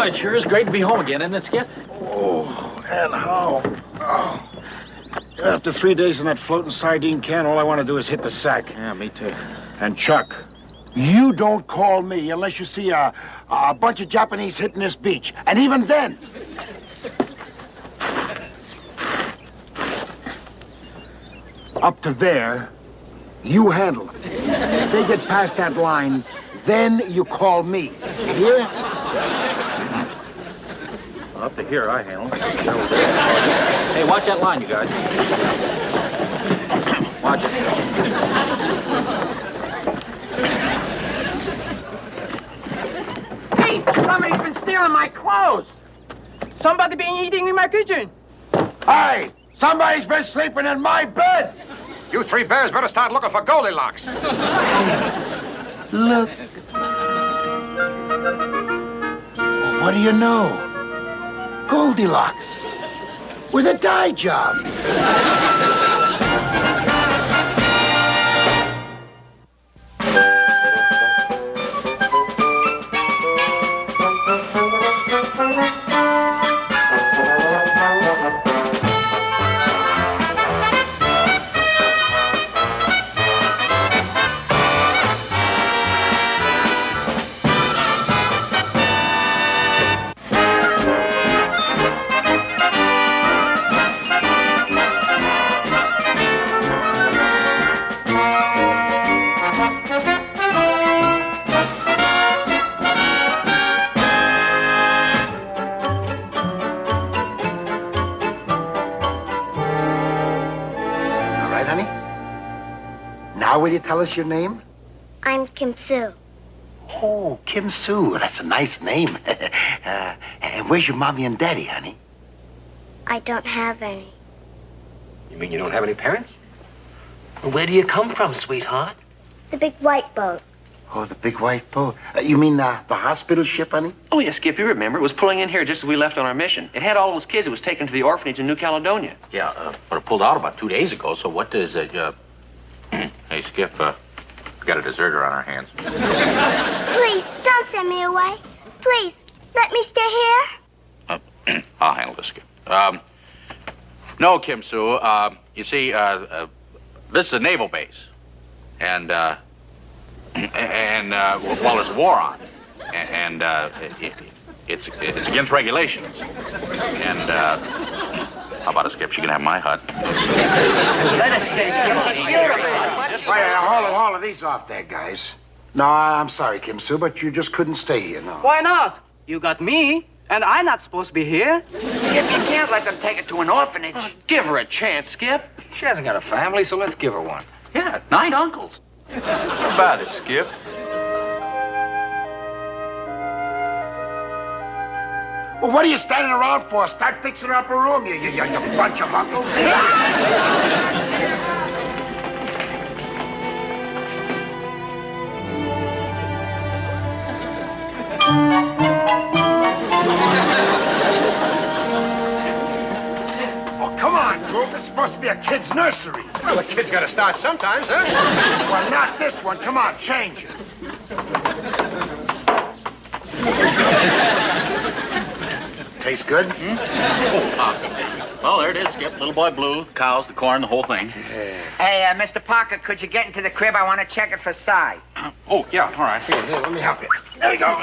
it sure is great to be home again, isn't it, Skip? Oh, and how? Oh. After 3 days in that floating sardine can, all I want to do is hit the sack. Yeah, me too. And Chuck, you don't call me unless you see a bunch of Japanese hitting this beach. And even then... Up to there, you handle them. If they get past that line, then you call me. You hear? Up to here, I handle. Hey, watch that line, you guys. Watch it. Hey, somebody's been stealing my clothes. Somebody been eating in my kitchen. Hey, somebody's been sleeping in my bed. You three bears better start looking for Goldilocks. Look. What do you know? Goldilocks. With a dye job. Now will you tell us your name? I'm Kim Soo. Oh, Kim Soo. That's a nice name. And where's your mommy and daddy, honey? I don't have any. You mean you don't have any parents? Where do you come from, sweetheart? The big white boat. Oh, the big white boat. You mean the hospital ship, honey? Oh, yeah, Skip, you remember. It was pulling in here just as we left on our mission. It had all those kids. It was taken to the orphanage in New Caledonia. Yeah, but it pulled out about 2 days ago, so what does it, Hey, Skip, we got a deserter on our hands. Please, don't send me away. Please, let me stay here. I'll handle this, Skip. No, Kim Soo, you see, this is a naval base. And well, there's a war on. And, it's against regulations. And, how about it, Skip? She can have my hut. Let us stay. All of these off there, guys. No, I'm sorry, Kim Soo, but you just couldn't stay here, no. Why not? You got me, and I'm not supposed to be here. Skip, you can't let them take her to an orphanage. Give her a chance, Skip. She hasn't got a family, so let's give her one. Yeah, 9 uncles. How about it, Skip? Well, what are you standing around for? Start fixing her up a room, you bunch of uncles. Oh, come on, group. This is supposed to be a kid's nursery. Well, the kid's got to start sometimes, huh? Well, not this one. Come on, change it. Tastes good? Well, there it is, Skip. Little boy blue, the cows, the corn, the whole thing. Hey, Mr. Parker, could you get into the crib? I want to check it for size. Oh, yeah, all right. Here, let me help you. There you go.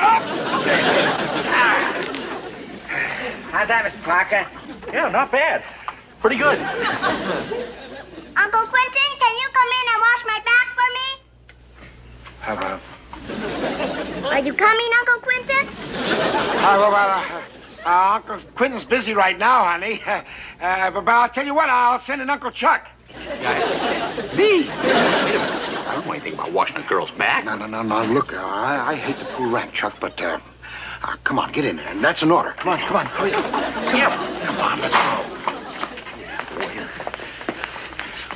How's that, Mr. Parker? Yeah, not bad. Pretty good. Uncle Quentin, can you come in and wash my back for me? How about? Are you coming, Uncle Quentin? Uncle Quentin's busy right now, honey. But I'll tell you what, I'll send in Uncle Chuck. Me? Wait a minute, Skip. I don't know anything about washing a girl's back. No. Look, I hate to pull rank, Chuck, but come on, get in there. And that's an order. Come on, hurry up. Come on, let's go. Yeah, boy.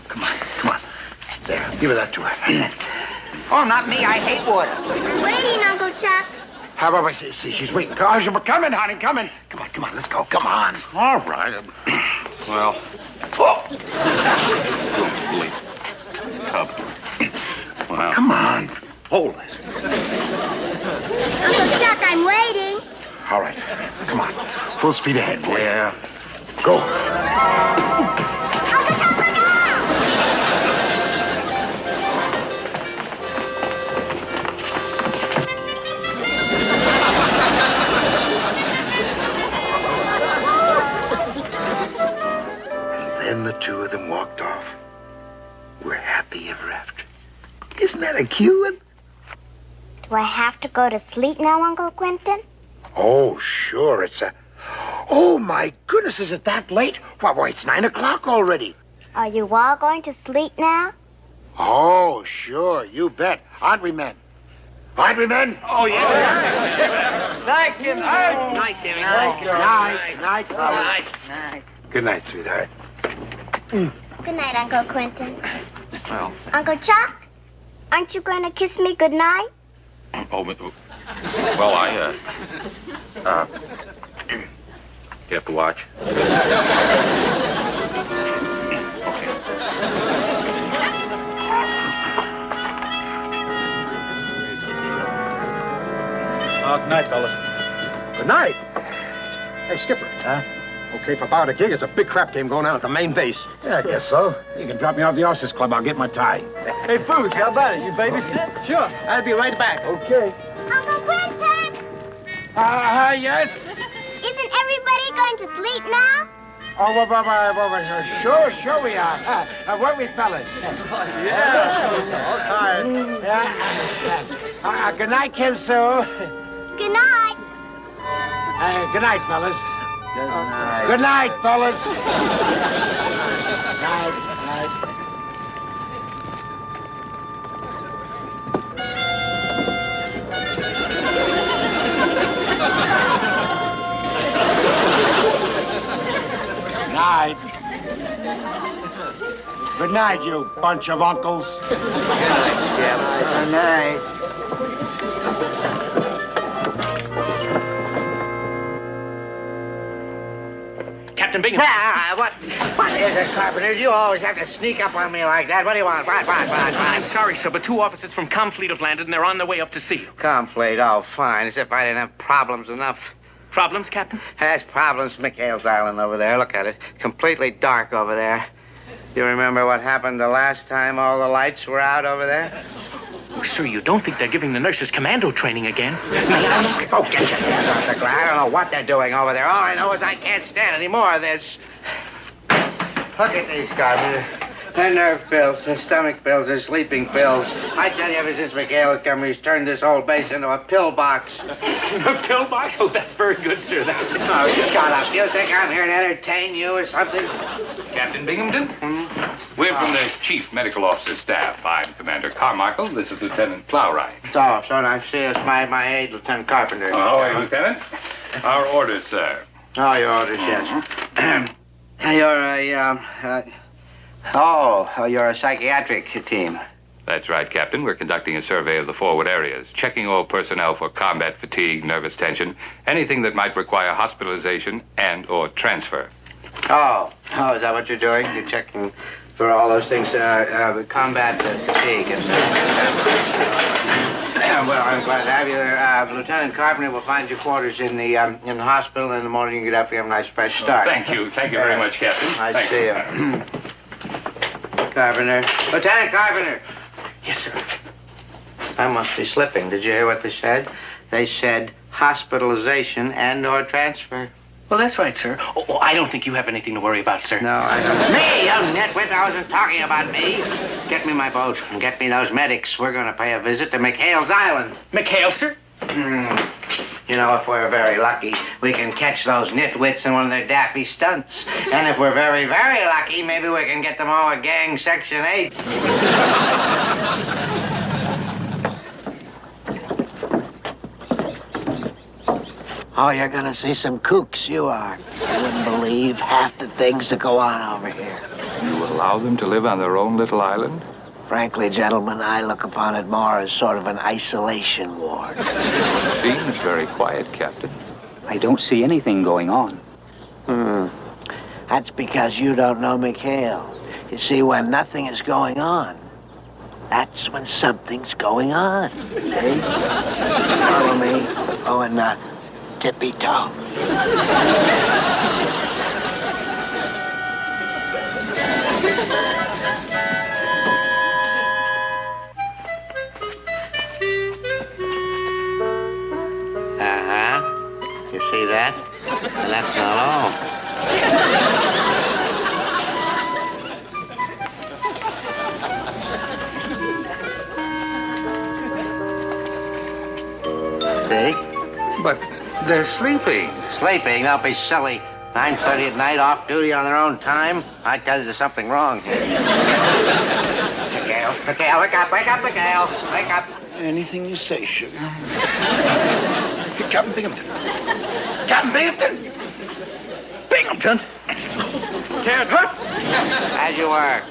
Come on. There, give her that to her. Oh, not me. I hate water. I'm waiting, Uncle Chuck. How about she's waiting? Come in, honey, come in. Come on, let's go. Come on. All right. Well. Oh. Holy cub. Well. Come on. Hold this. Uncle Chuck, I'm waiting. All right. Come on. Full speed ahead, boy. Yeah. Go. Then the two of them walked off. We're happy ever after. Isn't that a cute one? Do I have to go to sleep now, Uncle Quentin? Oh, sure. It's a... Oh, my goodness, is it that late? Why, it's 9 o'clock already. Are you all going to sleep now? Oh, sure, you bet. Aren't we, men? Aren't we, men? Oh, yes, sir. Night, Kim. Night, Kimmy. Night, Night. Night. Good night, sweetheart. Good night, Uncle Quentin. Well, Uncle Chuck, aren't you going to kiss me good night? Oh, well, you have to watch. Good night, fellas. Good night. Hey, Skipper. Huh? Okay, for about a gig, it's a big crap game going on at the main base. Yeah, I guess so. You can drop me off the officers club. I'll get my tie. Hey, Booth, how about it? You babysit? Sure. I'll be right back. Okay. Uncle Quentin! Yes? Isn't everybody going to sleep now? Sure we are. Where we fellas? Good night, Kim Sue. Good night. Good night, fellas. Good night, fellas. Night. Night. Good night, you bunch of uncles. Good night. Captain Bingham. What is it, Carpenter? You always have to sneak up on me like that. What do you want? What? I'm sorry, sir, but 2 officers from Comfleet have landed, and they're on their way up to see you. Comfleet, oh, fine. As if I didn't have problems enough. Problems, Captain? Has problems, McHale's Island over there. Look at it. Completely dark over there. You remember what happened the last time all the lights were out over there? Oh, sir, you don't think they're giving the nurses commando training again? Oh, get your hand off the ground. I don't know what they're doing over there. All I know is I can't stand any more of this. Look at these, Carpenter. Their nerve pills, their stomach pills, their sleeping pills. I tell you, ever since McHale's come, he's turned this whole base into a pill box. A pill box? Oh, that's very good, sir. Oh, shut up. You think I'm here to entertain you or something? Captain Binghamton? We're from the Chief Medical Officer staff. I'm Commander Carmichael. This is Lieutenant Plowright. So nice to see us. My aide, Lieutenant Carpenter. Oh, hey, Lieutenant. Our orders, sir. Oh, your orders, yes. You're a psychiatric team. That's right, Captain. We're conducting a survey of the forward areas, checking all personnel for combat fatigue, nervous tension, anything that might require hospitalization and or transfer. Oh, is that what you're doing? You're checking for all those things, combat fatigue. Well, I'm glad to have you. Lieutenant Carpenter will find you quarters in the hospital. In the morning, you get up, you have a nice fresh start. Thank you. Thank you very much, Captain. Nice to see you. Carpenter. Lieutenant Carpenter. Yes, sir. I must be slipping. Did you hear what they said? They said hospitalization and or transfer. Well, that's right, sir. Oh, I don't think you have anything to worry about, sir. No, I don't. Me, you nitwit. I wasn't talking about me. Get me my boat and get me those medics. We're going to pay a visit to McHale's Island. McHale, sir? You know, if we're very lucky, we can catch those nitwits in one of their daffy stunts. And if we're very, very lucky, maybe we can get them all a gang Section 8. Oh, you're gonna see some kooks, you are. You wouldn't believe half the things that go on over here. You would allow them to live on their own little island? Frankly, gentlemen, I look upon it more as sort of an isolation ward. It seems very quiet, Captain. I don't see anything going on. That's because you don't know McHale. You see, when nothing is going on, that's when something's going on. See? Follow me. Oh, and tippy toe. You see that? And that's not all. See? But they're sleeping. Sleeping? Don't be silly. 9:30 at night, off duty on their own time. I tell you there's something wrong here. Mikhail, wake up, Mikhail. Wake up. Anything you say, sugar. Captain Binghamton. Captain Binghamton! Binghamton! Can't hurt. As you were.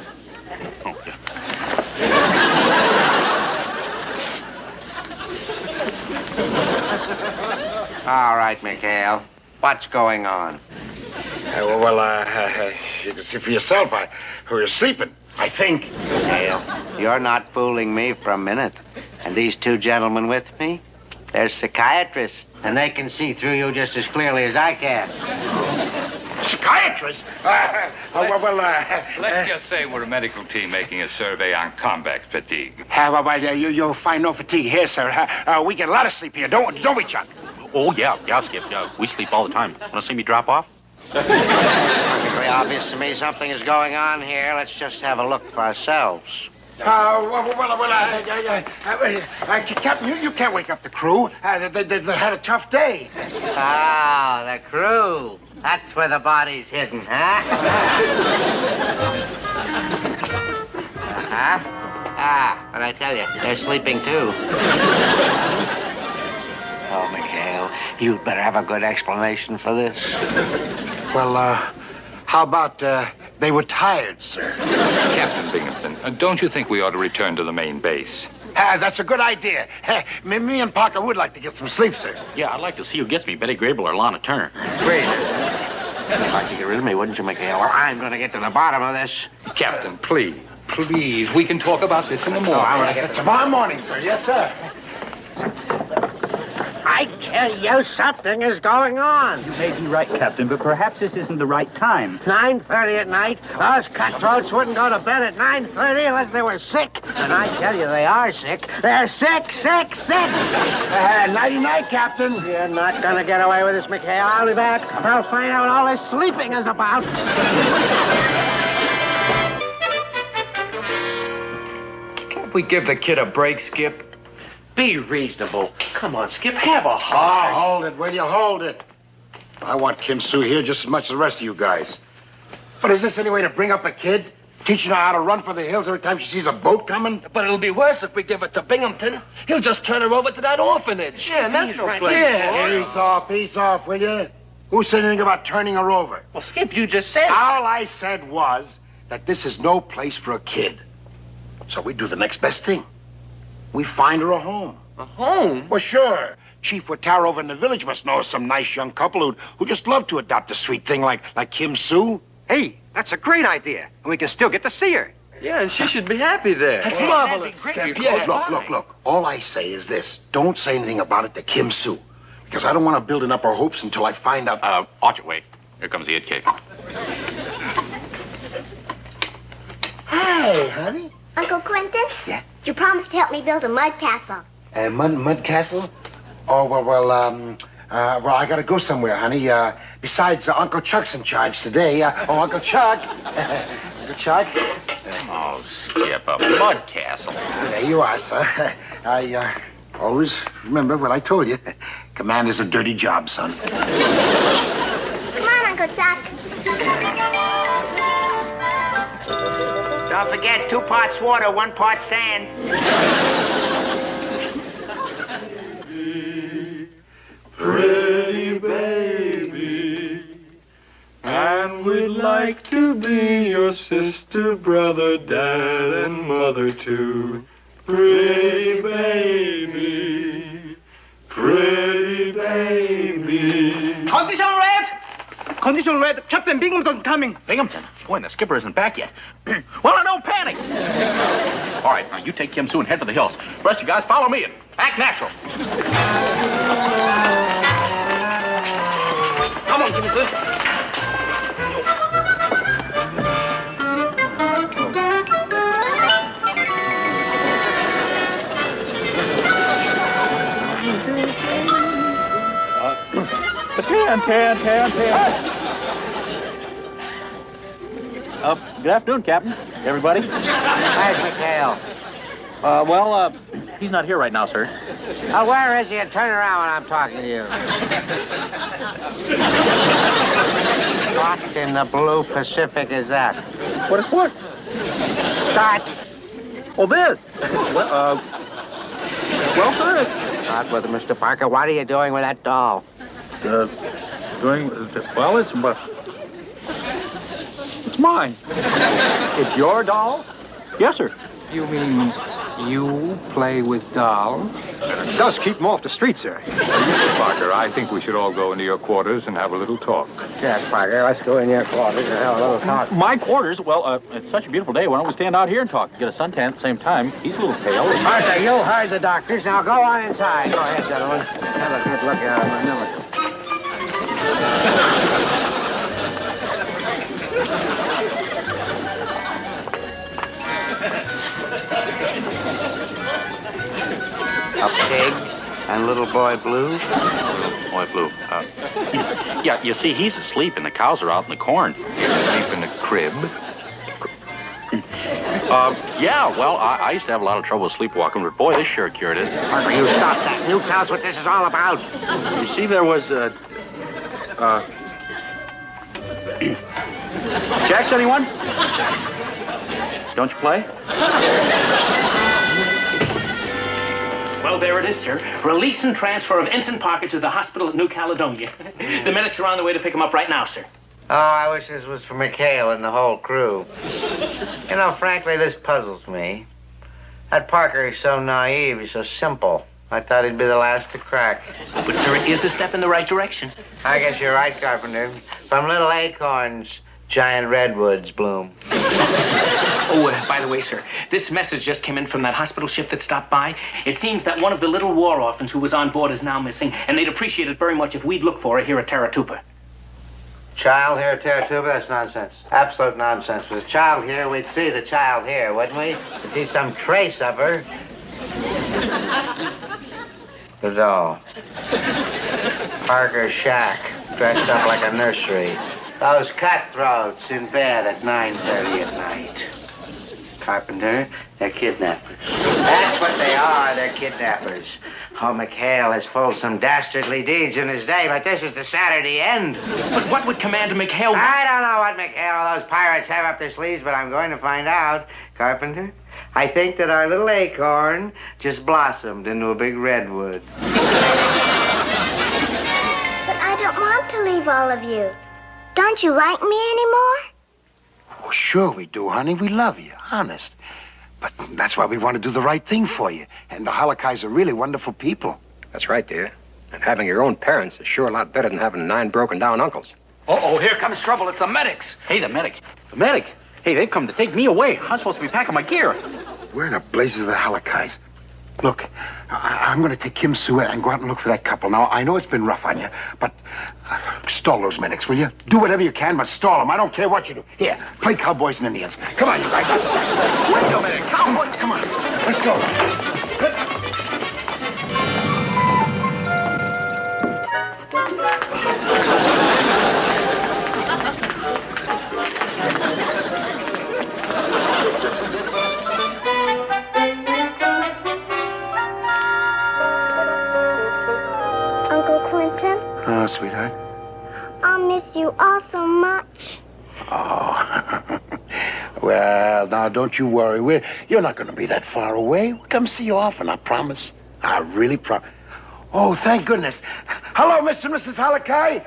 All right, Mikhail. What's going on? You can see for yourself. We were sleeping, I think. Mikhail, you're not fooling me for a minute. And these two gentlemen with me, they're psychiatrists, and they can see through you just as clearly as I can. Psychiatrist? Let's just say we're a medical team making a survey on combat fatigue. You'll find no fatigue here, sir. We get a lot of sleep here, don't we, Chuck? Oh, yeah, Skip. We sleep all the time. Want to see me drop off? Perfectly obvious to me something is going on here. Let's just have a look for ourselves. Captain, you can't wake up the crew. They had a tough day. Ah, the crew. That's where the body's hidden, huh? But I tell you, they're sleeping too. Oh, Mikhail, you'd better have a good explanation for this. Well, how about they were tired, sir? Captain Binghamton, don't you think we ought to return to the main base? That's a good idea. Me and Parker would like to get some sleep, sir. Yeah, I'd like to see who gets me, Betty Grable or Lana Turner. Great. You'd like to get rid of me, wouldn't you, Mikhail? Well, I'm going to get to the bottom of this. Captain, please. We can talk about this in the morning. I'm going to get tomorrow morning, sir. Yes, sir. I tell you, something is going on. You may be right, Captain, but perhaps this isn't the right time. 9:30 at night, those cutthroats wouldn't go to bed at 9:30 unless they were sick. And I tell you, they are sick. They're sick. Nighty-night, Captain. You're not going to get away with this, Mikhail. I'll be back. I'll find out what all this sleeping is about. Can't we give the kid a break, Skip? Be reasonable. Come on, Skip, have a Oh, heart. hold it, will you? Hold it. I want Kim Sue here just as much as the rest of you guys. But is this any way to bring up a kid? Teaching her how to run for the hills every time she sees a boat coming? But it'll be worse if we give it to Binghamton. He'll just turn her over to that orphanage. Yeah, that's no place. Yeah. Peace off, will you? Who said anything about turning her over? Well, Skip, you just said. All I said was that this is no place for a kid. So we do the next best thing. We find her a home. A home? Well, sure. Chief Watara over in the village must know some nice young couple who just love to adopt a sweet thing like Kim Sue. Hey, that's a great idea. And we can still get to see her. Yeah, and she should be happy there. That's marvelous. That'd be great. Yeah. Look. All I say is this. Don't say anything about it to Kim Sue. Because I don't want to build up her hopes until I find out... Watch it, wait. Here comes the It Cake. Hey, honey. Uncle Quentin? Yeah? You promised to help me build a mud castle. Mud castle? Oh, well, I gotta go somewhere, honey. Besides, Uncle Chuck's in charge today. Uncle Chuck. Uncle Chuck. Oh, Skip, a mud castle. There you are, sir. I always remember what I told you. Command is a dirty job, son. Come on, Uncle Chuck. Don't forget, 2 parts water, 1 part sand. Pretty baby, and we'd like to be your sister, brother, dad, and mother too. Pretty baby, pretty baby. Condition red! Condition red. Captain Binghamton's coming. Binghamton? Boy, and the skipper isn't back yet. Well, now, don't panic. All right, now you take Kim Sue and head for the hills. The rest of you guys follow me and act natural. Lisa. Good afternoon, Captain. Everybody. Where's McHale? He's not here right now, sir. Oh, where is he? And turn around when I'm talking to you. What in the blue Pacific is that? What is what? Start. Oh, this. Well, sir, Start with it, Mr. Parker. What are you doing with that doll? it's mine. It's your doll? Yes, sir. You mean you play with dolls? It does keep them off the street, sir. Mr. Parker, I think we should all go into your quarters and have a little talk. Yes, Parker. Let's go in your quarters and have a little talk. My quarters? Well, it's such a beautiful day. Why don't we stand out here and talk? Get a suntan at the same time. He's a little pale. Arthur, you heard the doctors. Now go on inside. Go ahead, gentlemen. Have a good look at him. A pig and little boy Blue. Boy Blue. Yeah, you see, he's asleep and the cows are out in the corn. Sleep in the crib. Yeah, well, I used to have a lot of trouble sleepwalking, but boy, this sure cured it. Parker, you stop that. You tell us what this is all about. You see, there was Jacks, anyone? Don't you play? Well, there it is, sir. Release and transfer of Ensign Parker to the hospital at New Caledonia. The medics are on the way to pick him up right now, sir. Oh, I wish this was for McHale and the whole crew. You know, frankly, this puzzles me. That Parker is so naive, he's so simple. I thought he'd be the last to crack. But, sir, it is a step in the right direction. I guess you're right, Carpenter. From little acorns, giant redwoods bloom. Oh, by the way, sir, this message just came in from that hospital ship that stopped by. It seems that one of the little war orphans who was on board is now missing, and they'd appreciate it very much if we'd look for her here at Taratupa. Child here at Taratuba? That's nonsense. Absolute nonsense. With a child here, we'd see the child here, wouldn't we? We'd see some trace of her. The doll. Parker's shack, dressed up like a nursery. Those cutthroats in bed at 9:30 at night. Carpenter, they're kidnappers. That's what they are, they're kidnappers. Oh, McHale has pulled some dastardly deeds in his day, but this is the Saturday end. But what would Commander McHale... I don't know what McHale or those pirates have up their sleeves, but I'm going to find out. Carpenter, I think that our little acorn just blossomed into a big redwood. But I don't want to leave all of you. Don't you like me anymore? Oh, sure we do, honey. We love you, honest. But that's why we want to do the right thing for you. And the Halakais are really wonderful people. That's right, dear. And having your own parents is sure a lot better than having 9 broken-down uncles. Uh-oh, here comes trouble. It's the medics. Hey, the medics. The medics? Hey, they've come to take me away. I'm supposed to be packing my gear. Where in the blazes are the Halakais? Look, I'm going to take Kim Sue and go out and look for that couple. Now, I know it's been rough on you, but stall those medics, will you? Do whatever you can, but stall them. I don't care what you do. Here, play cowboys and Indians. Come on, you guys. Wait a minute, cowboy. Come on, let's go. Oh, sweetheart. I'll miss you all so much. Oh. Well, now, don't you worry. You're not going to be that far away. We'll come see you often, I promise. I really promise. Oh, thank goodness. Hello, Mr. and Mrs. Halakai.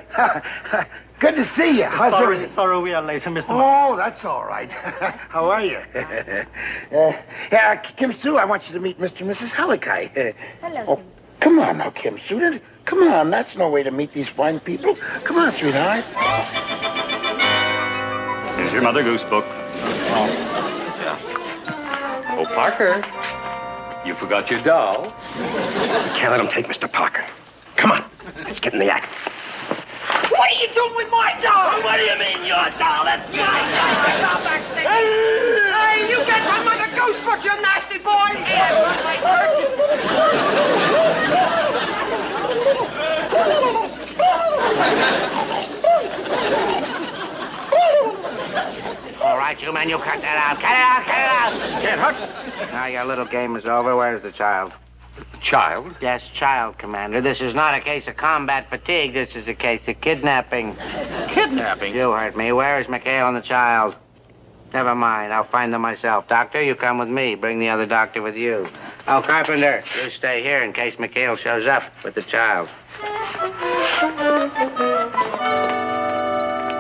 Good to see you. How's everything? Sorry we are late, Mr. Oh, that's all right. How are you? Yeah, Kim Sue, I want you to meet Mr. and Mrs. Halakai. Hello. Oh, come on now, Kim Sue. Come on, that's no way to meet these fine people. Come on, sweetheart. Here's your Mother Goose book. Oh, Parker, you forgot your doll. We can't let them take Mr. Parker. Come on, let's get in the act. What are you doing with my doll? What do you mean, your doll? That's my doll. Stop that stinking. Hey, you get some other ghost book, you nasty boy. All right, you men, you cut that out. Cut it out, cut it out. Can't hurt. Now your little game is over. Where's the child? Child? Yes, child, Commander. This is not a case of combat fatigue. This is a case of kidnapping. Kidnapping? You heard me. Where is McHale and the child? Never mind. I'll find them myself. Doctor, you come with me. Bring the other doctor with you. Oh, Carpenter, you stay here in case McHale shows up with the child.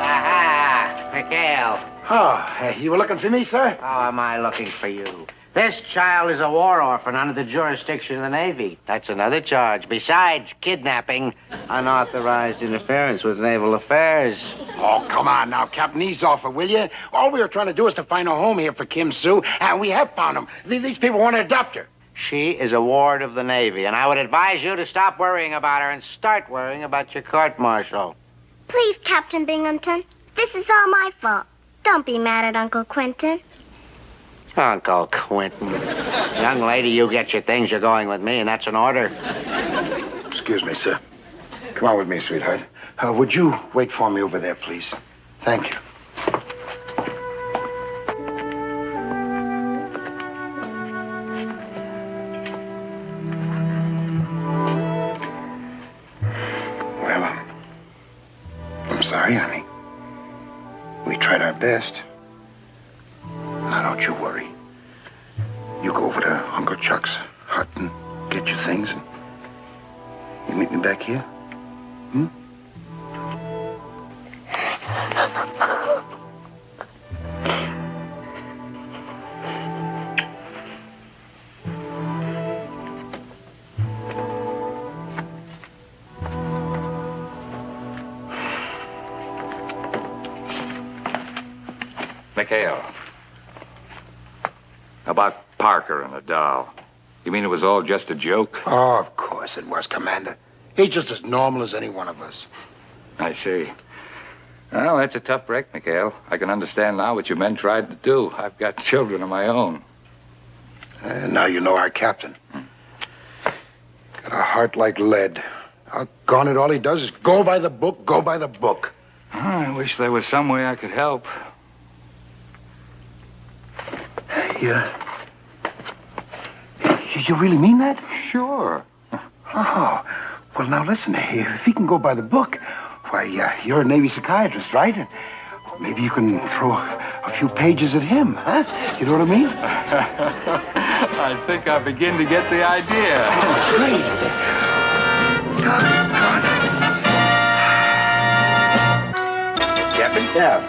Aha! McHale. Oh, you were looking for me, sir? How am I looking for you? This child is a war orphan under the jurisdiction of the Navy. That's another charge. Besides kidnapping, unauthorized interference with naval affairs. Oh, come on now, Captain. Ease off it, will you? All we were trying to do is to find a home here for Kim Sue, and we have found him. These people want to adopt her. She is a ward of the Navy, and I would advise you to stop worrying about her and start worrying about your court-martial. Please, Captain Binghamton. This is all my fault. Don't be mad at Uncle Quentin. Uncle Quentin. Young lady, you get your things. You're going with me, and that's an order. Excuse me, sir. Come on with me, sweetheart. Would you wait for me over there, please? Thank you. Well, I'm sorry, honey. We tried our best. Now, don't you worry. You go over to Uncle Chuck's hut and get your things, and you meet me back here? Hmm? McHale. About Parker and the doll. You mean it was all just a joke? Oh, of course it was, Commander. He's just as normal as any one of us. I see. Well, that's a tough break, McHale. I can understand now what your men tried to do. I've got children of my own. Now you know our captain. Got a heart like lead. Doggone it, all he does is go by the book, go by the book. I wish there was some way I could help. You really mean that? Sure. Oh, well, now listen, if he can go by the book, why, you're a Navy psychiatrist, right? And maybe you can throw a few pages at him, huh? You know what I mean? I think I begin to get the idea. Great. Captain? Yeah.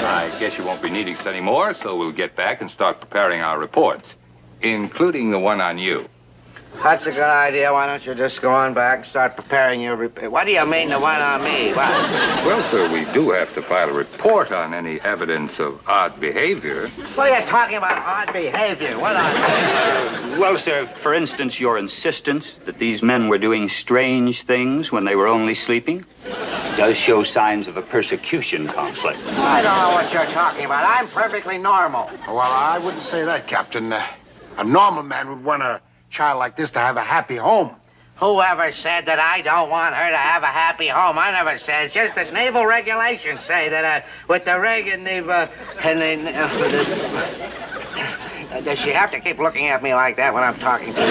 I guess you won't be needing us anymore, so we'll get back and start preparing our reports, including the one on you. That's a good idea. Why don't you just go on back and start preparing your report? What do you mean the one on me? What? Well, sir, we do have to file a report on any evidence of odd behavior. What are you talking about, odd behavior? What odd behavior? Well, sir, for instance, your insistence that these men were doing strange things when they were only sleeping does show signs of a persecution complex. I don't know what you're talking about. I'm perfectly normal. Well, I wouldn't say that, Captain. A normal man would want a child like this to have a happy home. Whoever said that I don't want her to have a happy home? I never said. It's just that naval regulations say that with the rig and does she have to keep looking at me like that when I'm talking to you?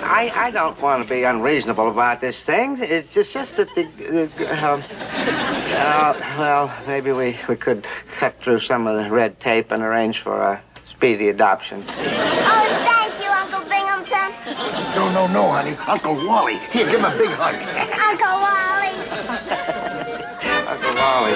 I don't want to be unreasonable about this thing. It's just that well, maybe we could cut through some of the red tape and arrange for a speedy adoption. Oh, thank you, Uncle Binghamton. No, honey. Uncle Wally. Here, give him a big hug. Uncle Wally. Uncle Wally.